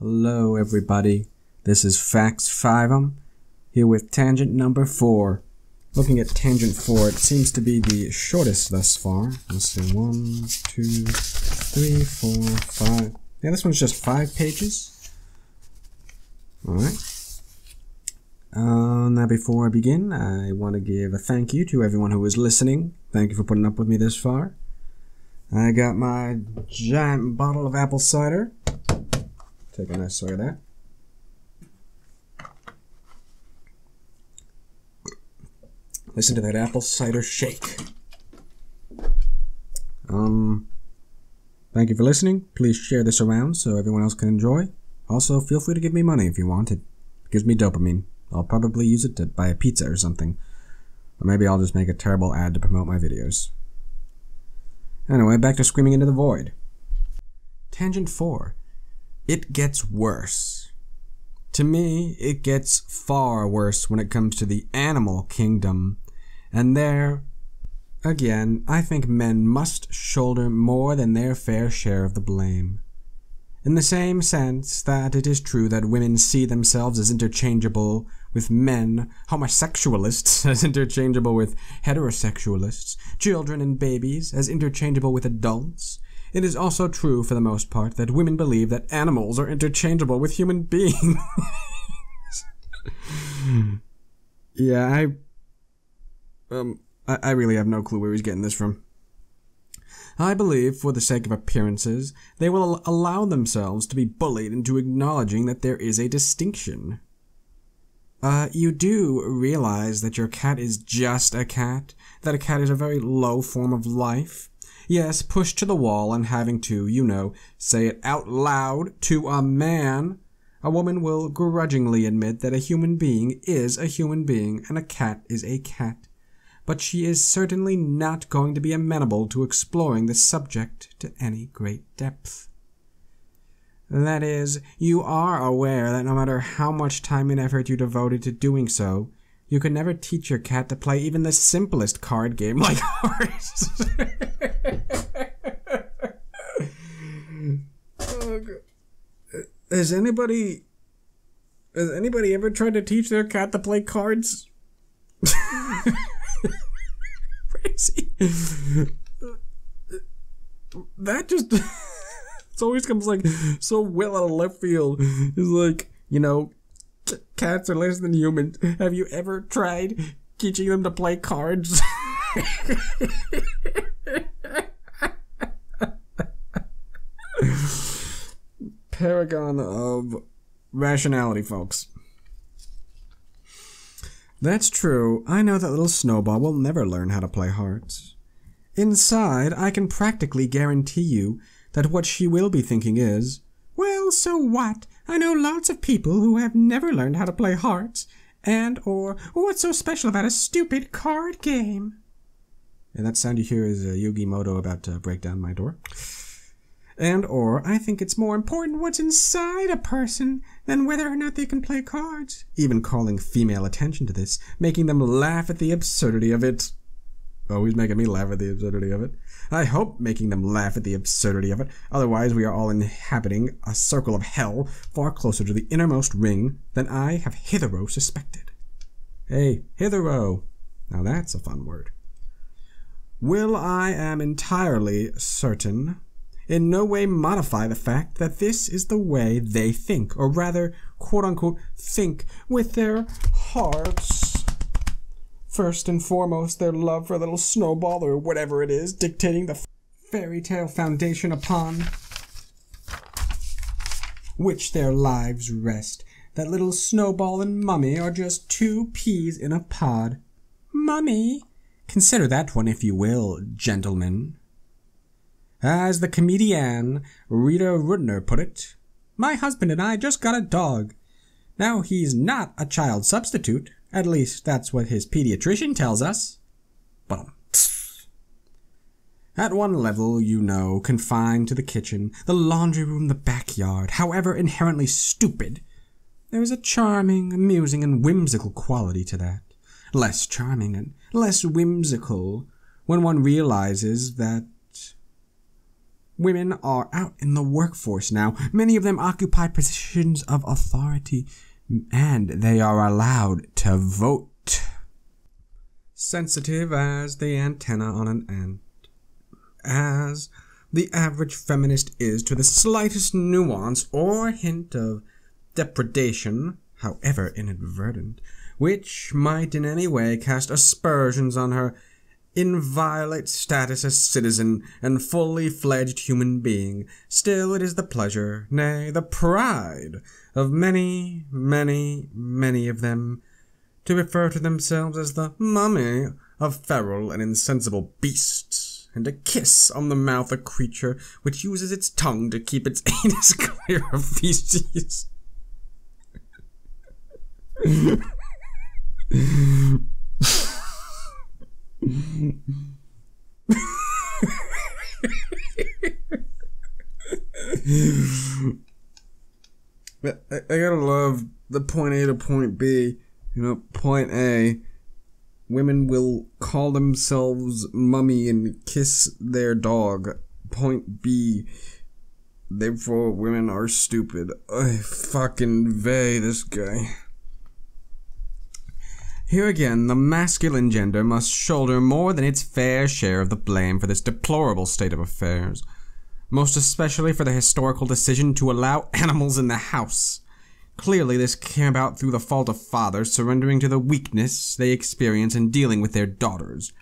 Hello everybody, this is Fiveum, here with tangent number 4. Looking at tangent 4, it seems to be the shortest thus far. Let's see, 1, 2, 3, 4, 5. Yeah, this one's just 5 pages. Alright. Now before I begin, I want to give a thank you to everyone who is listening. Thank you for putting up with me this far. I got my giant bottle of apple cider. Take a nice swig of that. Listen to that apple cider shake. Thank you for listening. Please share this around so everyone else can enjoy. Also, feel free to give me money if you want. It gives me dopamine. I'll probably use it to buy a pizza or something. Or maybe I'll just make a terrible ad to promote my videos. Anyway, back to screaming into the void. Tangent 4. It gets worse. To me, it gets far worse when it comes to the animal kingdom. And there, again, I think men must shoulder more than their fair share of the blame. In the same sense that it is true that women see themselves as interchangeable with men, homosexualists as interchangeable with heterosexualists, children and babies as interchangeable with adults, it is also true for the most part that women believe that animals are interchangeable with human beings. Yeah, I really have no clue where he's getting this from. I believe, for the sake of appearances, they will allow themselves to be bullied into acknowledging that there is a distinction. You do realize that your cat is just a cat, that a cat is a very low form of life. Yes, pushed to the wall and having to, you know, say it out loud to a man, a woman will grudgingly admit that a human being is a human being and a cat is a cat. But she is certainly not going to be amenable to exploring the subject to any great depth. That is, you are aware that no matter how much time and effort you devoted to doing so, you could never teach your cat to play even the simplest card game like ours. Oh, God. Has anybody ever tried to teach their cat to play cards? Crazy. That just it always comes like so well out of left field. It's like, you know, cats are less than humans. Have you ever tried teaching them to play cards? Paragon of rationality, folks. That's true. I know that little Snowball will never learn how to play hearts. Inside, I can practically guarantee you that what she will be thinking is, well, so what? I know lots of people who have never learned how to play hearts, or what's so special about a stupid card game? And that sound you hear is Yugi Moto about to break down my door. Or, I think it's more important what's inside a person than whether or not they can play cards. Even calling female attention to this, making them laugh at the absurdity of it. Oh, he's making me laugh at the absurdity of it. I hope making them laugh at the absurdity of it. Otherwise, we are all inhabiting a circle of hell far closer to the innermost ring than I have hitherto suspected. Hey, hitherto. Now that's a fun word. Will I am entirely certain in no way modify the fact that this is the way they think, or rather, quote-unquote, think with their hearts. First and foremost, their love for little Snowball, or whatever it is, dictating the fairy tale foundation upon which their lives rest. That little Snowball and Mummy are just 2 peas in a pod. Mummy! Consider that one, if you will, gentlemen. As the comedienne Rita Rudner put it, my husband and I just got a dog. Now he's not a child substitute. At least that's what his pediatrician tells us. But at one level, you know, confined to the kitchen, the laundry room, the backyard, however inherently stupid, there is a charming, amusing, and whimsical quality to that. Less charming and less whimsical when one realizes that Women are out in the workforce now. Many of them occupy positions of authority, and they are allowed to vote. Sensitive as the antenna on an ant, as the average feminist is to the slightest nuance or hint of depredation, however inadvertent, which might in any way cast aspersions on her inviolate status as citizen and fully fledged human being, still it is the pleasure, nay, the pride of many, many, many of them to refer to themselves as the mummy of feral and insensible beasts, and to kiss on the mouth a creature which uses its tongue to keep its anus clear of feces. I gotta love the point A to point B. You know, point A, women will call themselves mummy and kiss their dog. Point B, therefore women are stupid. I fucking vey this guy. Here again, the masculine gender must shoulder more than its fair share of the blame for this deplorable state of affairs, most especially for the historical decision to allow animals in the house. Clearly, this came about through the fault of fathers surrendering to the weakness they experience in dealing with their daughters.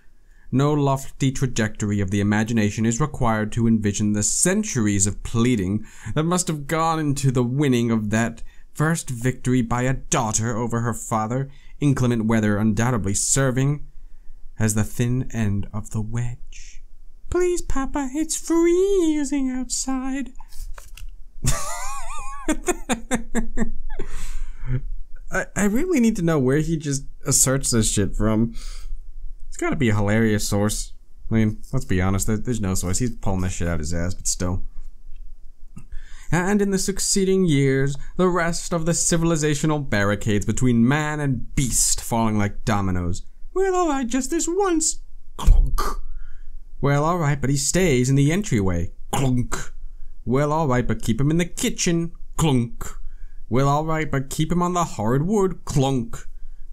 No lofty trajectory of the imagination is required to envision the centuries of pleading that must have gone into the winning of that first victory by a daughter over her father, inclement weather undoubtedly serving as the thin end of the wedge. Please, Papa, it's freezing outside. I really need to know where he just asserts this shit from. It's gotta be a hilarious source. I mean, let's be honest, there's no source. He's pulling this shit out his ass, but still. And in the succeeding years, the rest of the civilizational barricades between man and beast falling like dominoes. Well, alright, just this once. Clunk. Well, alright, but he stays in the entryway. Clunk. Well, alright, but keep him in the kitchen. Clunk. Well, alright, but keep him on the hard wood. Clunk.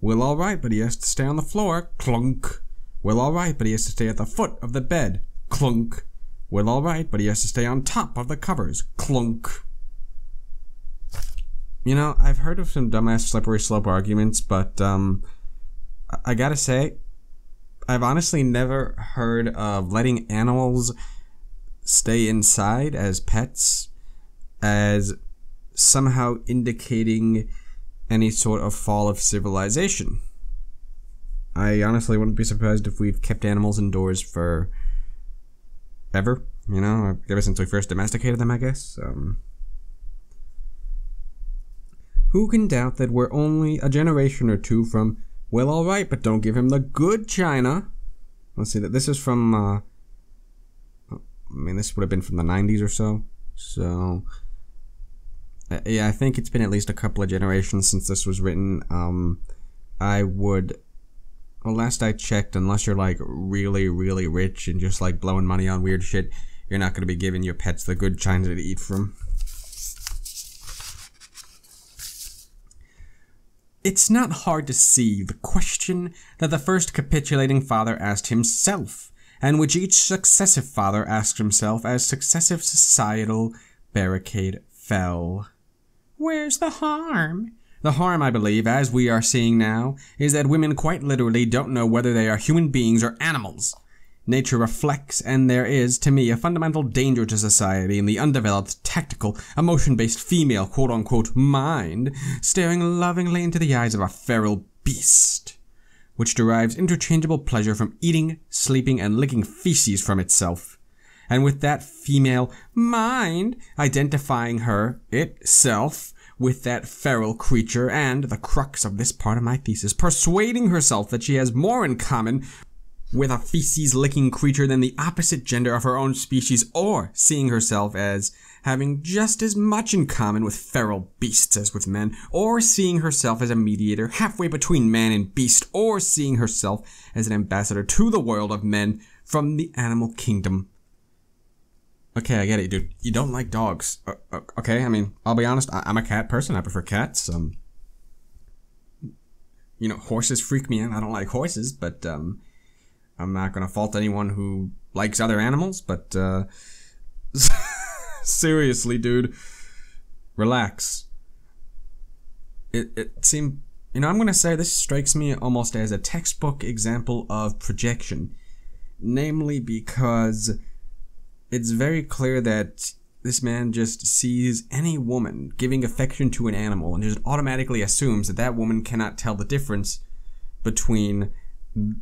Well, alright, but he has to stay on the floor. Clunk. Well, alright, but he has to stay at the foot of the bed. Clunk. Well, alright, but he has to stay on top of the covers. Clunk. You know, I've heard of some dumbass slippery slope arguments, but, I gotta say, I've honestly never heard of letting animals stay inside as pets as somehow indicating any sort of fall of civilization. I honestly wouldn't be surprised if we've kept animals indoors for ever, you know, ever since we first domesticated them, I guess. Who can doubt that we're only a generation or two from, well, alright, but don't give him the good china. Let's see, that this is from, I mean, this would have been from the 90s or so. So, yeah, I think it's been at least a couple of generations since this was written. I would, well, last I checked, unless you're like really, really rich and just like blowing money on weird shit, you're not going to be giving your pets the good china to eat from. It's not hard to see the question that the first capitulating father asked himself, and which each successive father asked himself as successive societal barricade fell. Where's the harm? The harm, I believe, as we are seeing now, is that women quite literally don't know whether they are human beings or animals. Nature reflects, and there is, to me, a fundamental danger to society in the undeveloped, tactical, emotion-based female quote-unquote mind staring lovingly into the eyes of a feral beast, which derives interchangeable pleasure from eating, sleeping, and licking feces from itself. And with that female mind identifying her, itself, with that feral creature, and, the crux of this part of my thesis, persuading herself that she has more in common with a feces-licking creature than the opposite gender of her own species, or seeing herself as having just as much in common with feral beasts as with men, or seeing herself as a mediator halfway between man and beast, or seeing herself as an ambassador to the world of men from the animal kingdom. Okay, I get it, dude. You don't like dogs. Okay, I mean, I'll be honest. I'm a cat person. I prefer cats. You know, horses freak me out. I don't like horses, but I'm not gonna fault anyone who likes other animals. But seriously, dude, relax. It seemed, you know, I'm gonna say this strikes me almost as a textbook example of projection, namely because it's very clear that this man just sees any woman giving affection to an animal and just automatically assumes that that woman cannot tell the difference between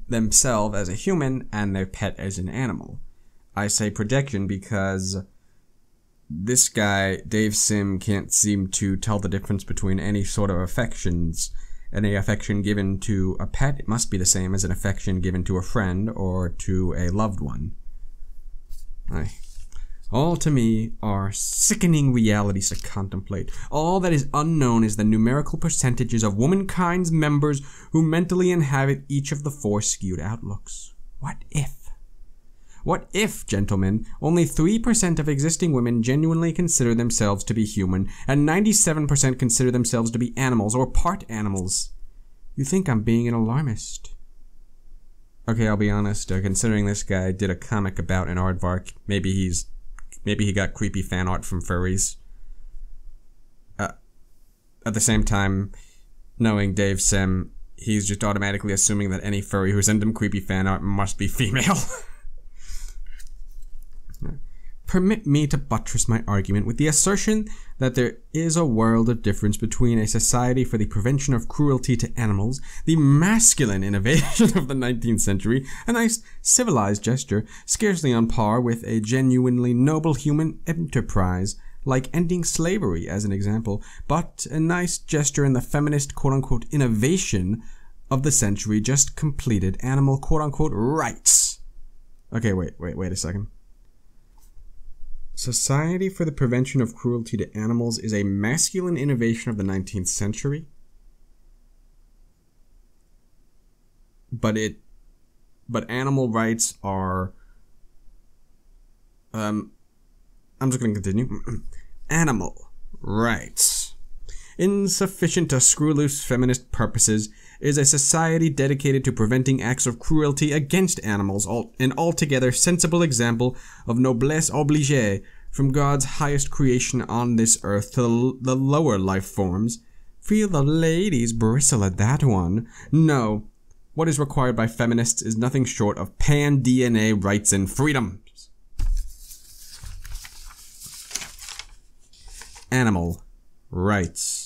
themselves as a human and their pet as an animal. I say projection because this guy, Dave Sim, can't seem to tell the difference between any sort of affections. Any affection given to a pet, it must be the same as an affection given to a friend or to a loved one. All to me are sickening realities to contemplate. All that is unknown is the numerical percentages of womankind's members who mentally inhabit each of the four skewed outlooks. What if? What if, gentlemen, only 3% of existing women genuinely consider themselves to be human, and 97% consider themselves to be animals or part animals? You think I'm being an alarmist. Okay, I'll be honest, considering this guy did a comic about an aardvark, maybe he got creepy fan art from furries. At the same time, knowing Dave Sim, he's just automatically assuming that any furry who sends him creepy fan art must be female. Permit me to buttress my argument with the assertion that there is a world of difference between a society for the prevention of cruelty to animals, the masculine innovation of the 19th century, a nice civilized gesture, scarcely on par with a genuinely noble human enterprise, like ending slavery as an example, but a nice gesture in the feminist quote-unquote innovation of the century just completed, animal quote-unquote rights. Okay, wait a second. Society for the Prevention of Cruelty to Animals is a masculine innovation of the 19th century. But animal rights are, I'm just going to continue. Animal rights, insufficient to screw loose feminist purposes, is a society dedicated to preventing acts of cruelty against animals, an altogether sensible example of noblesse oblige from God's highest creation on this earth to the lower life forms. Feel the ladies bristle at that one. No, what is required by feminists is nothing short of pan-DNA rights and freedoms. Animal rights.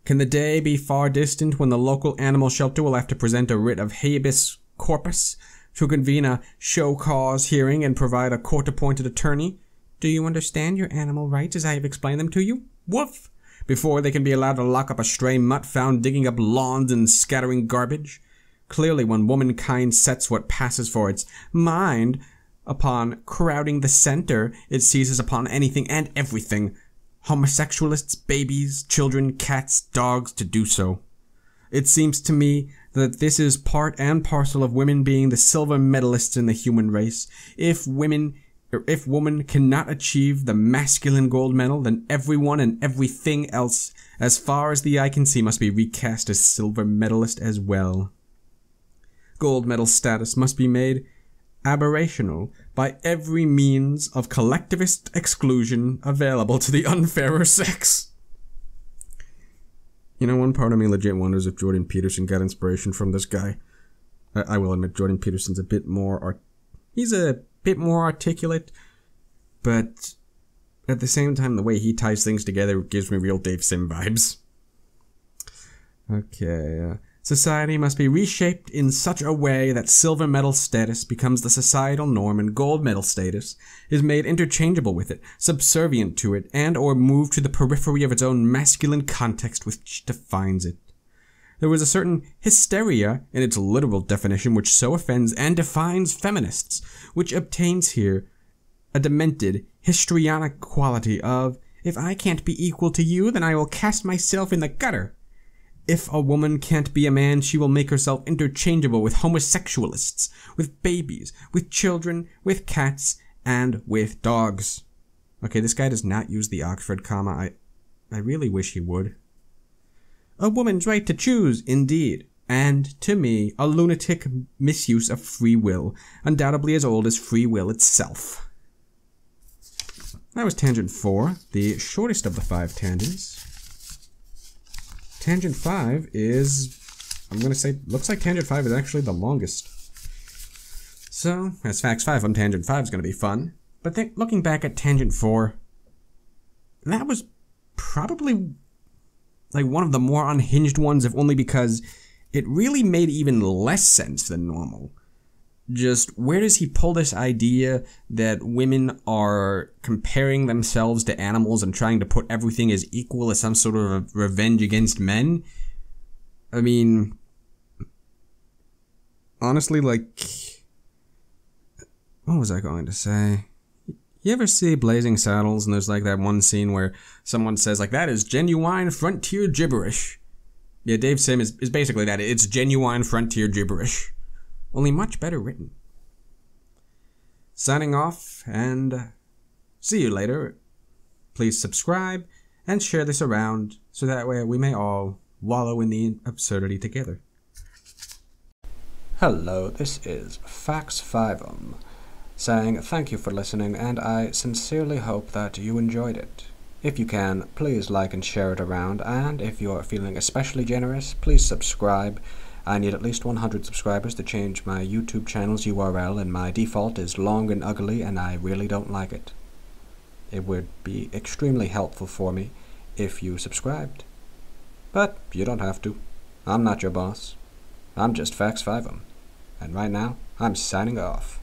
Can the day be far distant when the local animal shelter will have to present a writ of habeas corpus to convene a show cause hearing and provide a court-appointed attorney? Do you understand your animal rights as I have explained them to you? Woof! Before they can be allowed to lock up a stray mutt found digging up lawns and scattering garbage. Clearly, when womankind sets what passes for its mind upon crowding the center, it seizes upon anything and everything. Homosexualists, babies, children, cats, dogs to do so. It seems to me that this is part and parcel of women being the silver medalists in the human race. If woman cannot achieve the masculine gold medal, then everyone and everything else, as far as the eye can see, must be recast as silver medalist as well. Gold medal status must be made aberrational by every means of collectivist exclusion available to the unfairer sex. You know, one part of me legit wonders if Jordan Peterson got inspiration from this guy. I will admit Jordan Peterson's a bit more articulate, but at the same time, the way he ties things together gives me real Dave Sim vibes. Okay, society must be reshaped in such a way that silver medal status becomes the societal norm and gold medal status is made interchangeable with it, subservient to it, and or moved to the periphery of its own masculine context which defines it. There was a certain hysteria in its literal definition which so offends and defines feminists, which obtains here a demented, histrionic quality of, if I can't be equal to you, then I will cast myself in the gutter. If a woman can't be a man, she will make herself interchangeable with homosexualists, with babies, with children, with cats, and with dogs. Okay, this guy does not use the Oxford comma. I really wish he would. A woman's right to choose, indeed. And, to me, a lunatic misuse of free will, undoubtedly as old as free will itself. That was tangent 4, the shortest of the 5 tangents. Tangent 5 is, I'm going to say, looks like tangent 5 is actually the longest. So, as facts 5 on tangent 5 is going to be fun. But looking back at tangent 4, that was probably like one of the more unhinged ones, if only because it really made even less sense than normal. Just, where does he pull this idea that women are comparing themselves to animals and trying to put everything as equal as some sort of a revenge against men? I mean, honestly, like, what was I going to say? You ever see Blazing Saddles and there's like that one scene where someone says like, that is genuine frontier gibberish? Yeah, Dave Sim is basically that. It's genuine frontier gibberish. Only much better written. Signing off, and see you later. Please subscribe and share this around so that way we may all wallow in the absurdity together. Hello, this is Fax Fiveum, saying thank you for listening, and I sincerely hope that you enjoyed it. If you can, please like and share it around, and if you're feeling especially generous, please subscribe. I need at least 100 subscribers to change my YouTube channel's URL, and my default is long and ugly, and I really don't like it. It would be extremely helpful for me if you subscribed. But you don't have to. I'm not your boss. I'm just Fax Fiveum. And right now, I'm signing off.